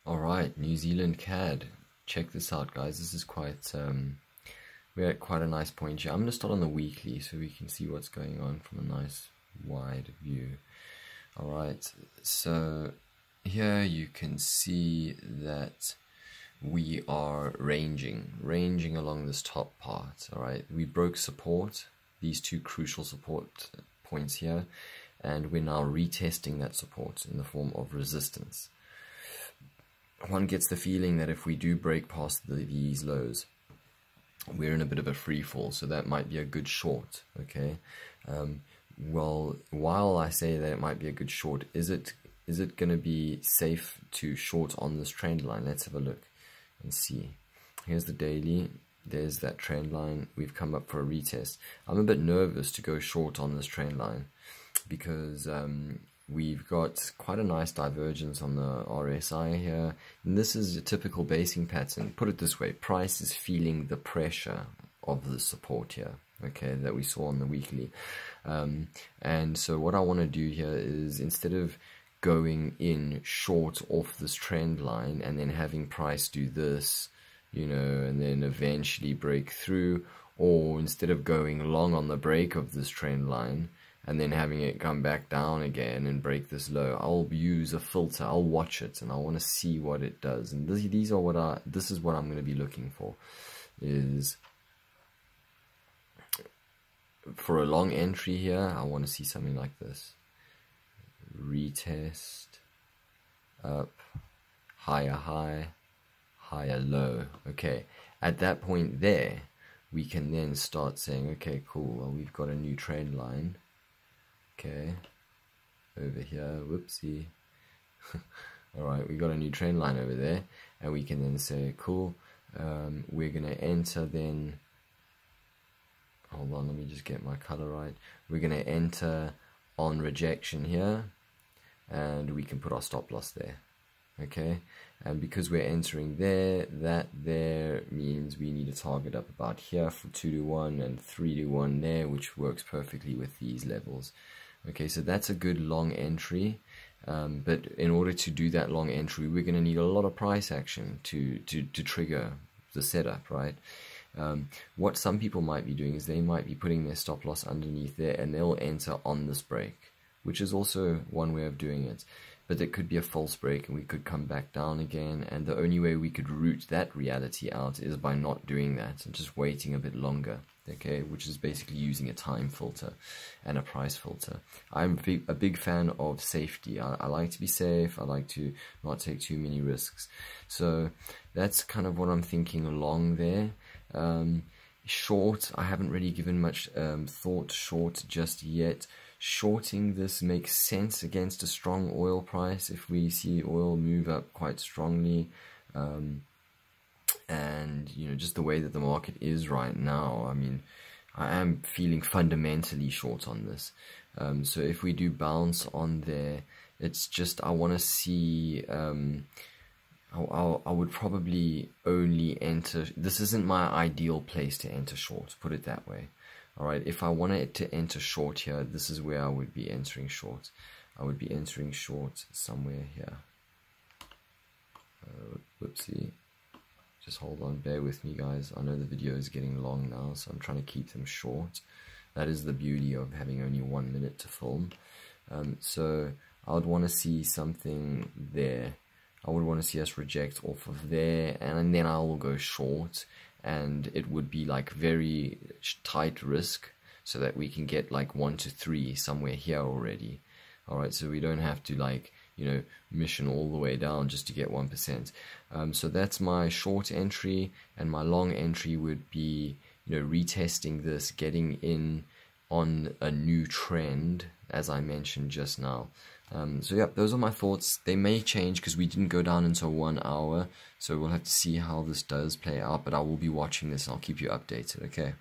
Alright, New Zealand CAD. Check this out, guys. This is quite, we're at quite a nice point here. I'm going to start on the weekly so we can see what's going on from a nice wide view. Alright, so here you can see that we are ranging along this top part. Alright, we broke support, these two crucial support points here, and we're now retesting that support in the form of resistance. One gets the feeling that if we do break past these lows, we're in a bit of a free fall, so that might be a good short. Okay, well, while I say that it might be a good short, is it going to be safe to short on this trend line? Let's have a look and see. Here's the daily. There's that trend line. We've come up for a retest. I'm a bit nervous to go short on this trend line because we've got quite a nice divergence on the RSI here, and this is a typical basing pattern. Put it this way, price is feeling the pressure of the support here, okay, that we saw on the weekly. And so what I want to do here is, instead of going in short off this trend line and then having price do this, you know, and then eventually break through, or instead of going long on the break of this trend line and then having it come back down again and break this low, I'll use a filter. I'll watch it and I want to see what it does. And this is what I'm going to be looking for. Is for a long entry here, I want to see something like this. Retest, up, higher high, higher low. Okay, at that point there, we can then start saying, okay, cool, well, we've got a new trend line. Okay, over here, whoopsie. Alright, we got a new trend line over there, and we can then say, cool, we're going to enter then, hold on, let me just get my color right. We're going to enter on rejection here, and we can put our stop loss there. Okay, and because we're entering there, that there means we need a target up about here for 2 to 1 and 3 to 1 there, which works perfectly with these levels. Okay, so that's a good long entry, but in order to do that long entry, we're going to need a lot of price action to trigger the setup, right? What some people might be doing is they might be putting their stop loss underneath there, and they'll enter on this break, which is also one way of doing it. But it could be a false break and we could come back down again, and the only way we could root that reality out is by not doing that and just waiting a bit longer, okay, which is basically using a time filter and a price filter. I'm a big fan of safety. I like to be safe. I like to not take too many risks. So that's kind of what I'm thinking along there. Short, I haven't really given much thought short just yet. Shorting this makes sense against a strong oil price if we see oil move up quite strongly, and you know, just the way that the market is right now, I mean, I am feeling fundamentally short on this. So if we do bounce on there, it's just, I want to see, I would probably only enter, this isn't my ideal place to enter short, put it that way. Alright, if I wanted to enter short here, this is where I would be entering short. I would be entering short somewhere here. Whoopsie. Just hold on, bear with me, guys. I know the video is getting long now, so I'm trying to keep them short. That is the beauty of having only 1 minute to film. So I would want to see something there. I would want to see us reject off of there, and then I will go short. And it would be like very tight risk, so that we can get like 1 to 3 somewhere here already. Alright, so we don't have to, like, you know, mission all the way down just to get 1%. So that's my short entry, and my long entry would be, you know, retesting this, getting in on a new trend, as I mentioned just now. So yeah, those are my thoughts. They may change because we didn't go down until 1 hour, so we'll have to see how this does play out, but I will be watching this and I'll keep you updated, okay?